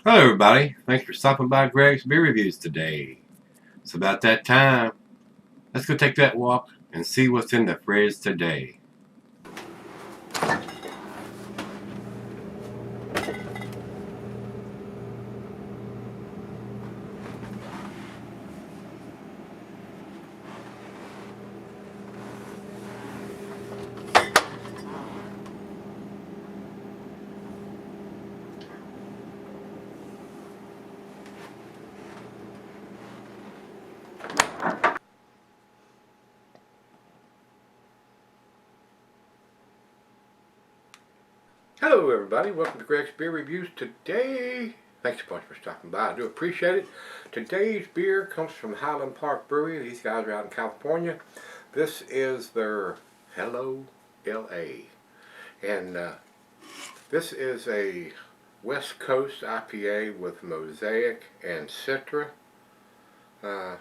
Hello everybody, thanks for stopping by Gregsbeerreviews today. It's about that time. Let's go take that walk and see what's in the fridge today. Hello everybody, welcome to Greg's Beer Reviews. Today, thanks a bunch for stopping by, I do appreciate it. Today's beer comes from Highland Park Brewery. These guys are out in California. This is their Hello LA. And this is a West Coast IPA with Mosaic and Citra. And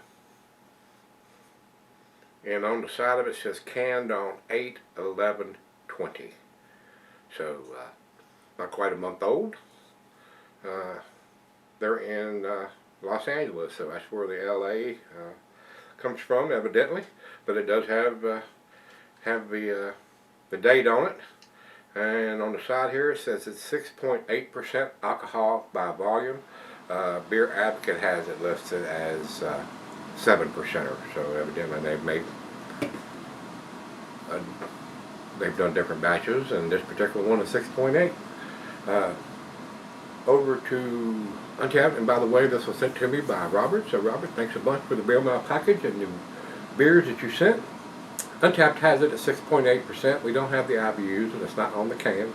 on the side of it says canned on 8/11/20. So, not quite a month old. They're in Los Angeles, so that's where the LA comes from, evidently. But it does have the date on it. And on the side here it says it's 6.8% alcohol by volume. Beer Advocate has it listed as 7%er, so evidently they've done different batches, and this particular one is 6.8. Over to Untapped, and by the way, this was sent to me by Robert. So Robert, thanks a bunch for the mail package and the beers that you sent. Untapped has it at 6.8%. We don't have the IBUs, and it's not on the can.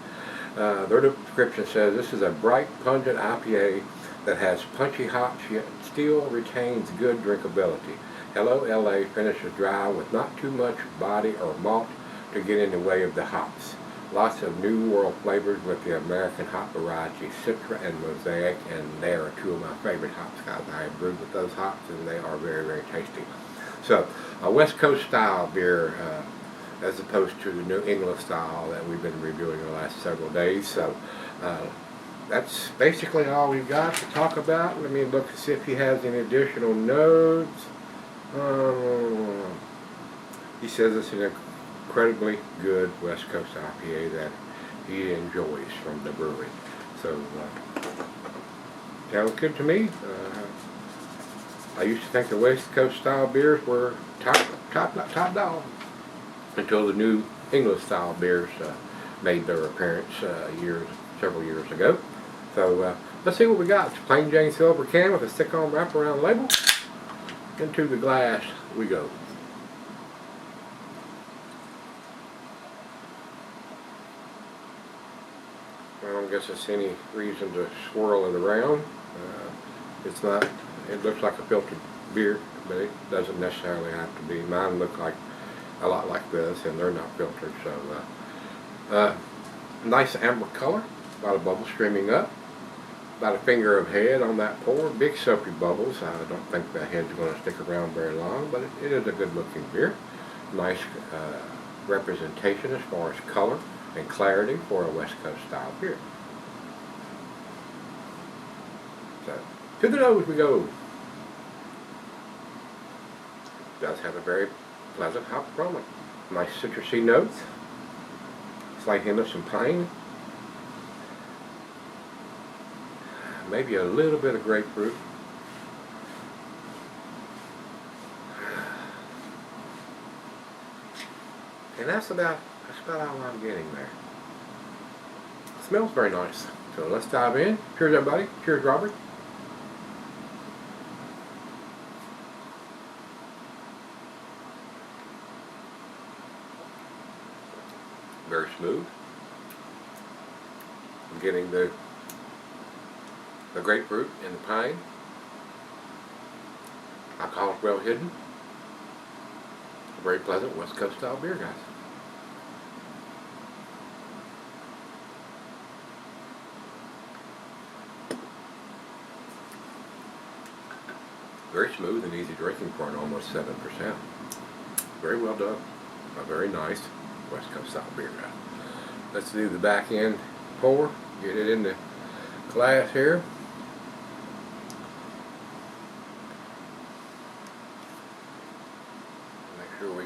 Their description says this is a bright, pungent IPA that has punchy hops yet still retains good drinkability. Hello LA finishes dry with not too much body or malt to get in the way of the hops. Lots of new world flavors with the American hop variety Citra and Mosaic, and they are two of my favorite hops, guys. I have brewed with those hops, and they are very, very tasty. So, a West Coast style beer, as opposed to the New England style that we've been reviewing the last several days. So, that's basically all we've got to talk about. Let me look to see if he has any additional notes. He says it's an incredibly good West Coast IPA that he enjoys from the brewery. So, sounds good to me. I used to think the West Coast style beers were top dog until the New England style beers made their appearance several years ago. So let's see what we got. It's a plain Jane silver can with a stick-on wraparound label. Into the glass we go. I don't guess there's any reason to swirl it around. It's not. It looks like a filtered beer, but it doesn't necessarily have to be. Mine look like a lot like this, and they're not filtered. So, nice amber color. A lot of bubbles streaming up. About a finger of head on that pour. Big soapy bubbles. I don't think the head's going to stick around very long, but it is a good-looking beer. Nice representation as far as color and clarity for a West Coast style beer. So, to the nose we go. It does have a very pleasant hop aroma. Nice citrusy notes. Slight hint of some pine. Maybe a little bit of grapefruit. And that's about all I'm getting there. It smells very nice. So let's dive in. Cheers everybody. Cheers Robert. Very smooth. I'm getting the grapefruit and the pine. Alcohol is well hidden. A very pleasant West Coast style beer, guys. Very smooth and easy drinking for an almost 7%. Very well done. A very nice West Coast style beer, guys. Let's do the back end pour. Get it in the glass here.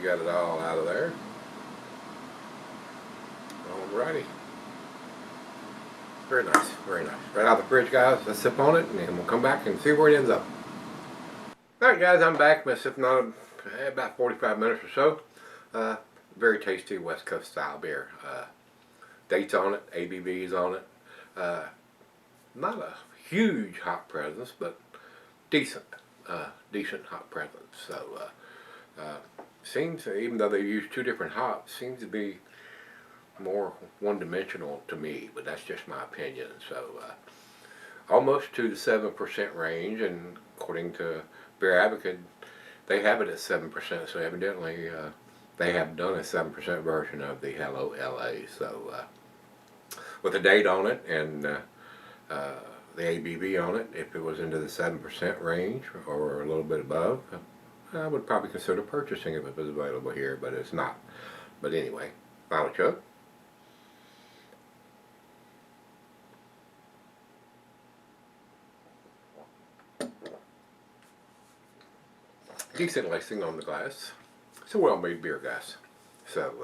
we got it all out of there. Alrighty. Very nice, very nice. Right out of the fridge, guys. Let's sip on it, and then we'll come back and see where it ends up. Alright, guys, I'm back. Been sipping on it about 45 minutes or so. Very tasty West Coast style beer. Dates on it, ABVs on it. Not a huge hop presence, but decent. Decent hop presence. So, seems, even though they use two different hops, seems to be more one-dimensional to me, but that's just my opinion. So almost to the 7% range, and according to Beer Advocate, they have it at 7%, so evidently they have done a 7% version of the Hello LA. So with a date on it and the ABV on it, if it was into the 7% range or a little bit above, I would probably consider purchasing it if it was available here, but it's not. But anyway, final chug. Decent lacing on the glass. It's a well-made beer, guys. So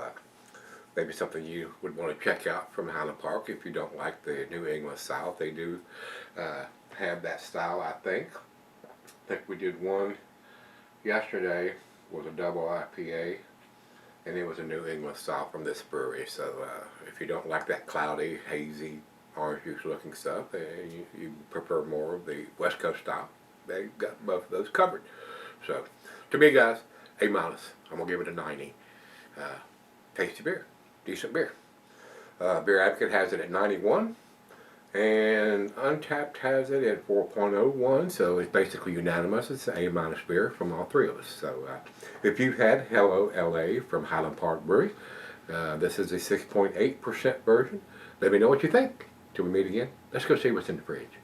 maybe something you would want to check out from Highland Park if you don't like the New England style. They do have that style, I think. I think we did one yesterday, was a double IPA, and it was a New England style from this brewery. So if you don't like that cloudy, hazy, orange juice looking stuff, and you prefer more of the West Coast style, they've got both of those covered. So to me, guys, A-. I'm going to give it a 90. Tasty beer. Decent beer. Beer Advocate has it at 91. And Untapped has it at 4.01. So it's basically unanimous. It's an A- beer from all three of us. So if you've had Hello LA from Highland Park Brewery, this is a 6.8% version. Let me know what you think. Till we meet again, let's go see what's in the fridge.